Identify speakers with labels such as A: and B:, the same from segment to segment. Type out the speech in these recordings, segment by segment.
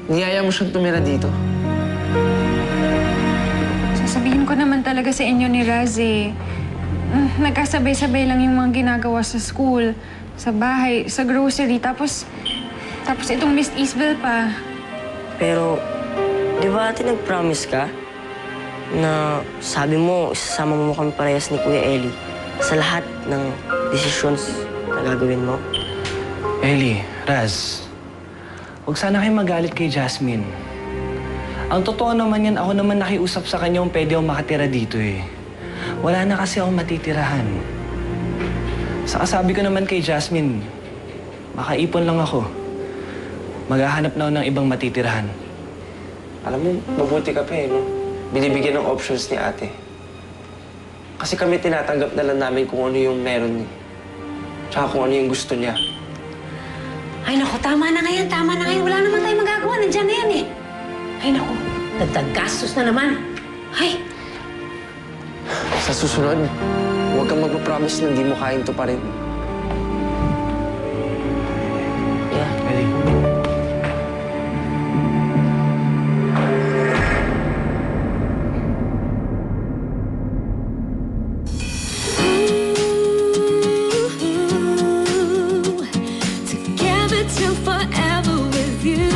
A: niyaya mo siyang tumira dito.
B: Sasabihin ko naman talaga sa inyo ni Raz eh. Nagkasabay-sabay lang yung mga ginagawa sa school, sa bahay, sa grocery, tapos itong Miss Isabel pa.
C: Pero, di ba ate nag-promise ka na sabi mo, isasama mo kami parehas ni Kuya Eli sa lahat ng decisions na gagawin mo?
D: Ellie, Raz, huwag sana kayo magalit kay Jasmine. Ang totoo naman yan, ako naman nakiusap sa kanya kung pwede ako makatira dito eh. Wala na kasi akong matitirahan. Saka sabi ko naman kay Jasmine, makaipon lang ako. Maghahanap na ako ng ibang matitirahan.
A: Alam mo, mabuti ka pa eh, no? Binibigyan ng options ni ate. Kasi kami tinatanggap na lang namin kung ano yung meron niya. Tsaka kung ano yung gusto niya.
E: Ay, naku, tama na ngayon, tama na ngayon. Wala naman tayong magagawa. Nandiyan na yan eh. Ay, naku, dagdag gastos na naman. Ay,
A: Sa susunod, huwag kang magpapromise na hindi mo kayang tuparin.
C: Yeah.
D: Ellie.
F: Together till forever with you.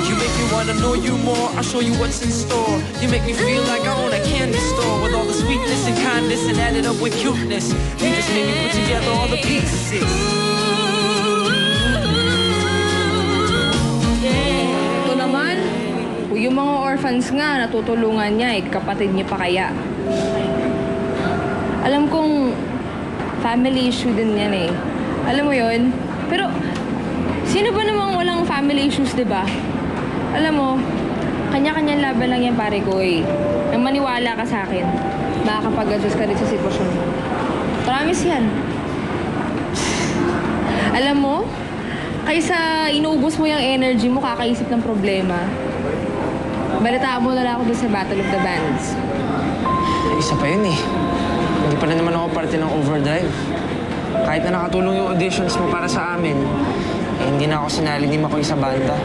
G: You make me wanna know you more. I'll show you what's in store. You make me feel like I own a candy store with all the sweetness and kindness and added up with cuteness. You just make me put together all the pieces.
H: Ito naman, yung mga orphans nga, natutulungan niya eh. Kapatid niya pa kaya. Alam kong family issue din yan eh. Alam mo yon? Pero, sino ba namang walang family issues, di ba? Alam mo, kanya-kanyang laban lang yan, pare ko eh. Nang maniwala ka sa akin, makakapag-adjust ka rin sa sitwasyon mo. Promise yan. Alam mo, kaysa inuubos mo yung energy mo, kakaisip ng problema, balitaan mo na lang ako dun sa Battle of the Bands.
A: Isa pa yun eh. Hindi pa na naman ako parte ng Overdrive. Kahit na nakatulong yung auditions mo para sa amin, eh, hindi na ako sinali ni Makoy sa banda.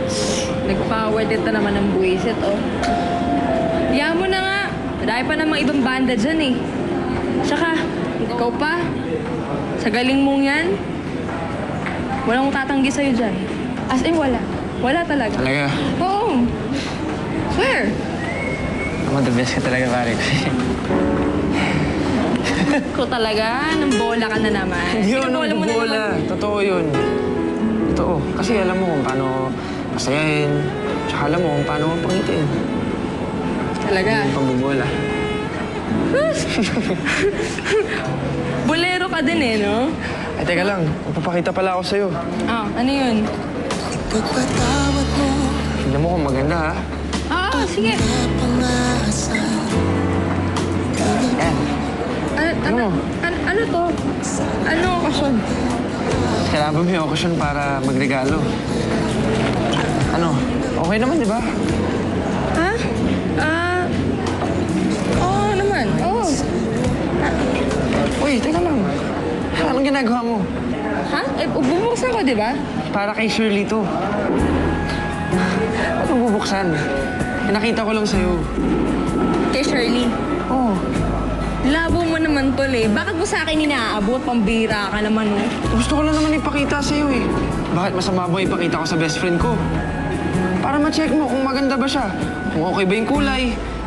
H: Nag-power dit na naman ng buwisit, oh. Iyan mo na nga. Dahil pa namang ibang banda dyan, eh. Tsaka, ikaw pa. Sa galing mong yan, walang tatanggi sa'yo dyan. As in, wala. Wala talaga.
A: Talaga?
H: Oo. Swear.
A: Ama, the best ka talaga, pare.
H: Ikaw talaga, nang bola ka na naman.
A: Hindi yun,
H: Pinabola mo na
A: bola.
H: naman.
A: Totoo yun. Totoo. Kasi alam mo kung paano pasayahin. Tsaka alam mo kung paano mapangitiin.
H: Talaga.
A: Yung pambubola.
H: Bolero ka din eh, no?
A: Ay, teka lang. Magpapakita pala ako sa'yo.
H: Ah, ano yun?
G: Pagpatawad mo,
A: Tignan mo kung maganda, ha?
H: Ah, sige.
A: Yan.
H: Ano to? Ano okasyon?
A: Kailangan ba may okasyon para magregalo? Ano? Okay naman, di ba?
H: Ha? Oo naman. Oo.
A: Uy, teka lang. Anong ginagawa mo?
H: Ha? Eh, bubuksan ko, di ba?
A: Para kay Shirley to. Ba't mo bubuksan? Pinakita ko lang sa'yo.
H: Kay Shirley.
A: Oo.
H: Labo mo naman, tol eh. Bakit mo sa akin inaabot? Pambira ka naman, oh.
A: Gusto ko lang naman ipakita sa'yo eh. Bakit masama ba ipakita ko sa best friend ko? Para ma-check mo kung maganda ba siya. Kung okay ba yung kulay.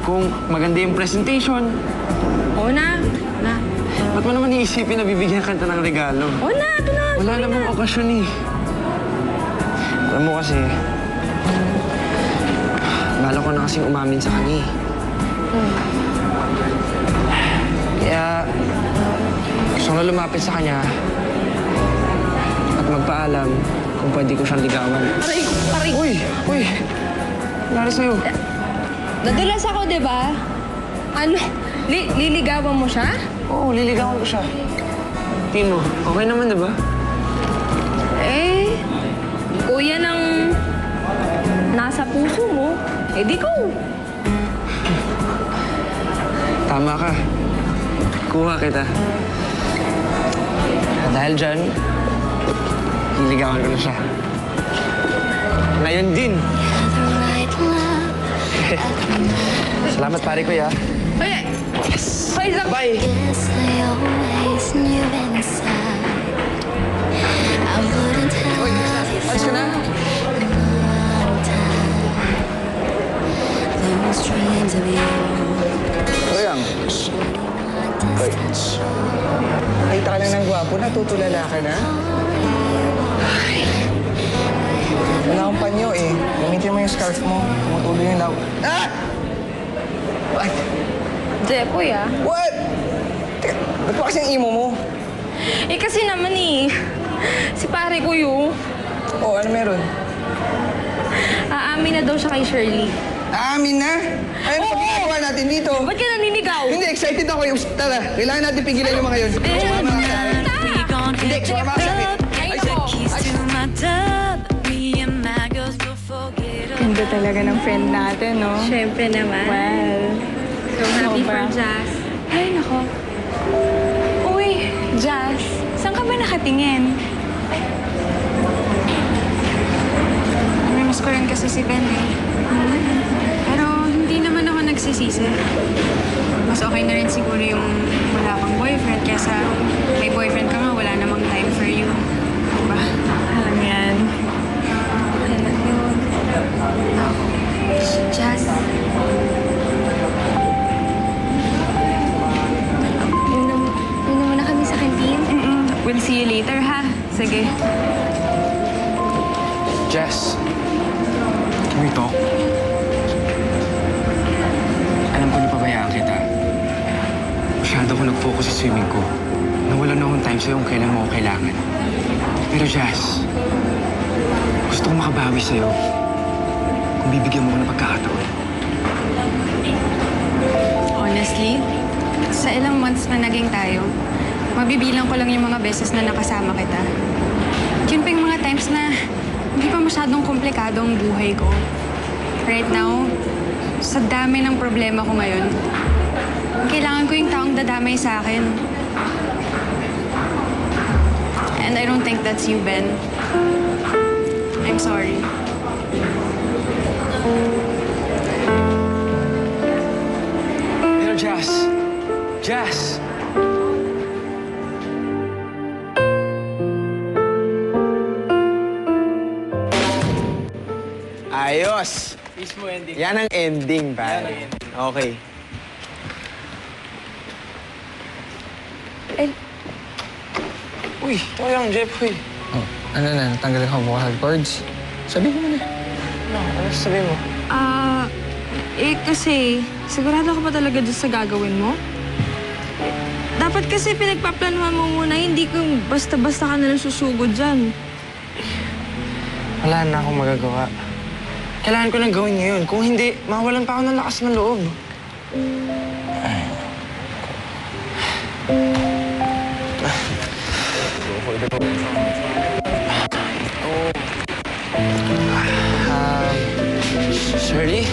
A: Kung maganda yung presentation.
H: Oo na.
A: Ba't mo naman iisipin na bibigyan ka ng regalo?
H: Oo na, ito na.
A: Wala namang okasyon eh. Alam mo kasi, bala ko na kasing umamin sa kanya eh. Kaya, gusto ko na lumapit sa kanya at magpaalam kung pwede ko siyang ligawan.
H: Aray.
A: Uy! Nangyari sa'yo?
H: Nadulas ako, di ba? Ano? Liligawan mo siya?
A: Oo, liligawan ko siya. Tingin mo, okay naman, di ba?
H: Eh, kuya ng nasa puso mo, eh di ko.
A: Tama ka. Kuha kita. Dahil dyan, liligawan ko na siya. Na Ayan din. Salamat pare ko ya.
H: Hoy! Hoy, Zach!
A: Bye! Alis ka na?
I: Oyang. Oy. Nakita ka lang ng gwapo, natutulala ka na? Wala akong panyo eh. Gamitin mo yung scarf mo. Tumutuloy yung law. Ah! What?
H: Jepoy, ah.
I: What? Teka, ba't pa kasi ang imo mo?
H: Eh, kasi naman eh. Si pare ko yun.
I: Oh, ano meron?
H: Aamin na daw siya kay Shirley.
I: Aamin na? Ay, ano ginagawa natin dito?
H: Ba't ka naninigaw?
I: Hindi, excited ako. Tara, kailangan natin pigilan yung mga yun. Sumama ka sa akin. Hindi, sumama ka sa akin.
H: Ay, nako!
B: Ganda talaga ng friend natin, no?
H: Siyempre naman.
B: Well,
H: So happy
B: Sobra.
H: for Jazz.
B: ay nako. Uy, Jazz, saan ka ba nakatingin? Namiss ko rin kasi si Ben eh. Pero hindi naman ako nagsisisi. Mas okay na rin siguro yung wala kang boyfriend kesa may boyfriend ka nga, wala namang time for you. Diba? Alam yan.
H: Alam yun.
B: Jazz,
H: Yun muna kami sa kantin.
B: we'll see you later ha. Sige.
A: Jess, can we talk? Alam ko napabayaan kita. Masyado ko nag-focus sa swimming ko. Nawalan na akong time sa'yo kung kailan mo ako kailangan. Pero Jess, gusto kong makabawi sa'yo kung bibigyan mo ko ng pagkakataon.
B: Honestly, sa ilang months na naging tayo, mabibilang ko lang yung mga beses na nakasama kita. Yun pa yung mga times na hindi pa masyadong komplikado ang buhay ko. Right now, sa dami ng problema ko ngayon, kailangan ko yung taong dadamay sa akin. And I don't think that's you, Ben. I'm sorry.
A: Pero Jess! Ayos!
D: Mismo ending.
A: Yan ang ending, pare. Okay. Uy, ito lang, Jeff. Uy.
I: Oh, ano na, natanggal ang vocal cords. Sabi mo na.
A: Ano sasabihin mo?
H: Kasi sigurado ka pa talaga dyan sa gagawin mo? Dapat kasi pinagpaplanuhan mo muna, hindi kung basta-basta ka nalang susugod dyan.
A: Wala na akong magagawa. Kailangan ko nang gawin ngayon. Kung hindi, mawalan pa ako ng lakas ng loob. Shirley?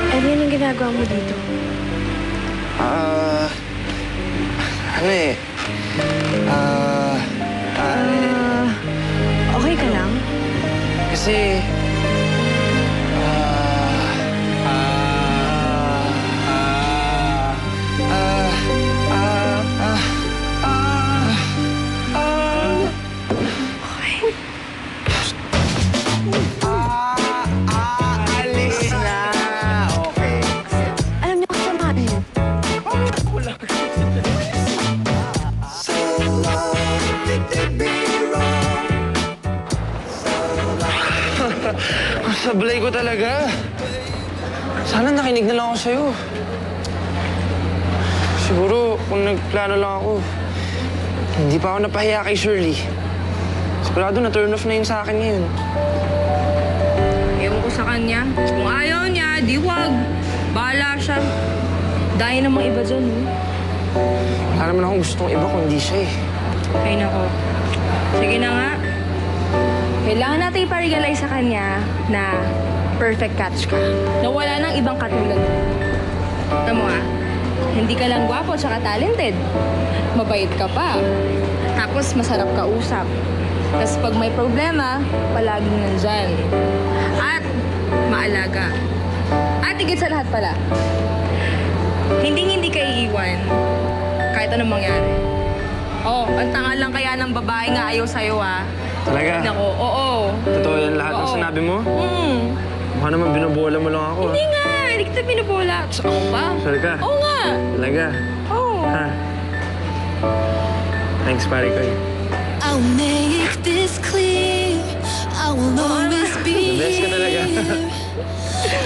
H: Ano yun ang ginagawa mo dito?
A: Ano eh?
H: Okay ka lang?
A: Kasi... alis na! Okay.
H: Alam niyo kasama niyo.
A: Ang sablay ko talaga. Sana nakinig na lang ako sa'yo. Siguro, kung nagplano lang ako, hindi pa ako napahiya kay Shirley. Sigurado na turn off na yun sa akin ngayon.
H: Ewan ko sa kanya. Kung ayaw niya, di wag. Bahala siya. Dahil namang iba dyan, no?
A: Wala naman akong gustong iba kung hindi siya eh.
H: Ay, nako. Sige na nga. Kailangan natin iparealize sa kanya na perfect catch ka. Na wala nang ibang katulad mo. Alam mo hindi ka lang gwapo tsaka talented. Mabait ka pa. Tapos masarap ka usap. Tapos pag may problema, palaging nandyan. At maalaga. At higit sa lahat pala, hindi ka iiwan kahit anong mangyari. Oh, ang tanga lang kaya ng babae nga ayaw sa'yo, ah.
A: Talaga?
H: Nako, oo.
A: Totoo yan lahat ng
H: Oo.
A: sinabi mo?
H: Hmm.
A: Mukha naman binubola mo lang ako.
H: Hindi nga, hindi kita pinubola. Tsaka ako pa.
A: Sorry ka?
H: Oo nga.
A: Talaga?
H: Oo.
A: Ha? Thanks, pare ko.
F: I'll make this clear. I will always be
A: The best ka talaga.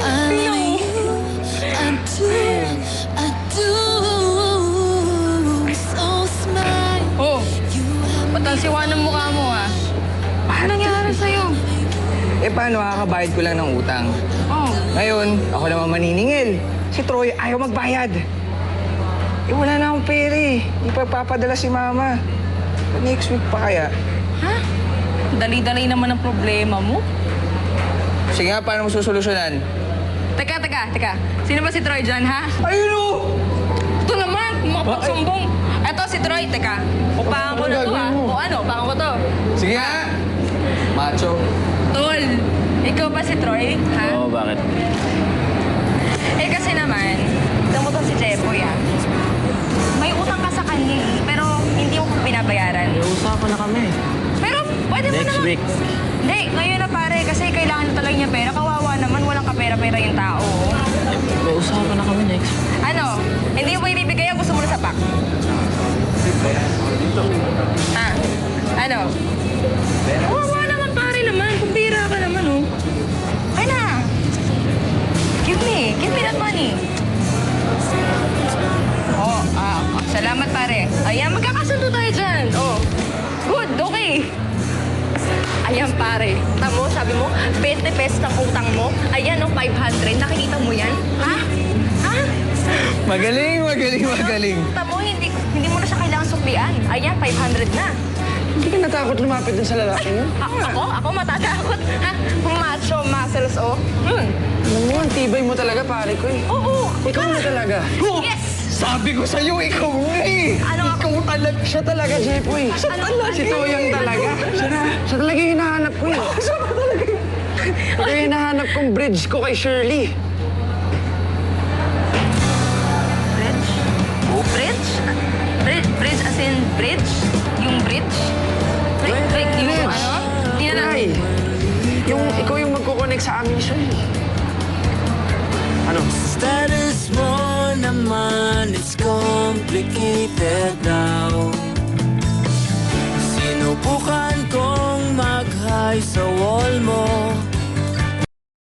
F: I love you. I do. So smile.
H: Oh, ba't ang siwa ng mukha mo, ah? Ano nangyari sa'yo?
I: Eh, paano makakabayad ko lang ng utang?
H: Oh,
I: Ngayon, ako naman maniningil. Si Troy ayaw magbayad. Eh, wala na akong pera eh. Hindi pa papadala si Mama. Next week pa kaya?
H: ha? Dali-dali naman ang problema mo.
I: Sige nga, paano mo susolusyonan?
H: Teka. Sino ba si Troy dyan, ha?
I: Ayun o!
H: Ito naman, mga pagsumbong. Ito si Troy, teka. Upahan ko na to, ha? O ano, upahan ko to.
I: Sige nga! Macho.
H: Tol, ikaw ba si Troy, ha?
A: Oo, bakit?
H: Eh kasi naman, ito mo to si Jepoy, ha? May utang ka sa kanya, eh, pero hindi mo binabayaran.
A: Usapan na kami.
H: Pero pwede mo
A: Next
H: naman.
A: week.
H: Hindi, ngayon na pare, kasi kailangan na talaga niya pera. Kawawa naman, walang kapera-pera yung tao.
A: Usapan na kami next week.
H: Ano? Hindi mo ibibigay o gusto mo na sapak? Ah, ano? Kawawa naman pare naman, kumpira ka naman, oh. Ay na! Give me that money. Oh, salamat pare. Ayan, magkakasundo tayo dyan. Oh, good, okay. Ayan pare, tamo, sabi mo, 20 pesos ng utang mo. Ayan, oh, 500. Nakikita mo yan? Ha? Ha?
I: Magaling.
H: Tamo, hindi mo na siya kailangan suklian. Ayan, 500 na.
I: Hindi ka natakot lumapit dun sa lalaki mo?
H: Ako matatakot. Ha? Macho, muscles, oh.
I: Alam mo, ang tibay mo talaga, pare ko eh.
H: Oo.
I: Ikaw na talaga.
H: Yes!
I: Sabi ko sa'yo, ikaw na eh.
H: Ano nga?
I: Ikaw talaga. Siya talaga, Jepoy. Si Toyang talaga. Siya talaga yung hinahanap ko eh. Siya talaga. Ito yung hinahanap kong bridge ko kay Shirley.
H: Bridge? Bridge? Bridge as in bridge? Yung bridge? Yung ano? Hindi na
I: Ay, ikaw yung magkoconnect sa amin, Shirley. Ano?
G: Status mo naman, it's complicated now. Sinubukan kong mag-high sa wall mo.